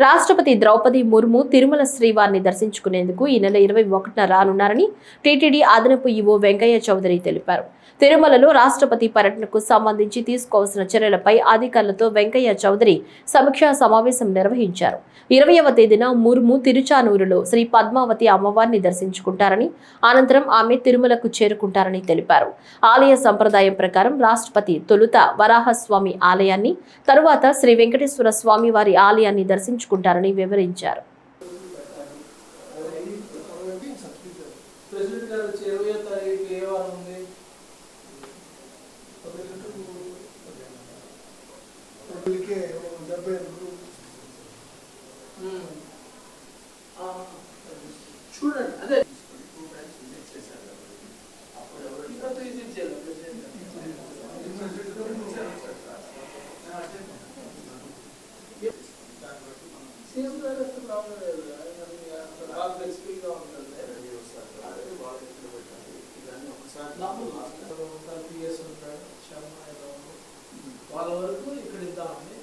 రాష్ట్రపతి ద్రౌపది ముర్ము తిరుమల శ్రీవారిని దర్శించుకునేందుకు ఈ నెల 21న రానున్నారని టీటీడీ అదనపు ఈవో వెంకయ్య చౌదరి తెలిపారు. తిరుమలలో రాష్ట్రపతి పర్యటనకు సంబంధించి తీసుకోవాల్సిన చర్యలపై అధికారులతో వెంకయ్య చౌదరి సమీక్షా సమావేశం నిర్వహించారు. 20వ తేదీన ముర్ము తిరుచానూరులో శ్రీ పద్మావతి అమ్మవారిని దర్శించుకుంటారని, అనంతరం ఆమె తిరుమలకు చేరుకుంటారని తెలిపారు. ఆలయ సంప్రదాయం ప్రకారం రాష్ట్రపతి తొలుత వరాహస్వామి ఆలయాన్ని, తరువాత శ్రీ వెంకటేశ్వర స్వామి వారి ఆలయాన్ని దర్శించుకుంటారని వివరించారు. చూడండి అదే వాళ్ళ వరకు ఇక్కడ ఇద్దామని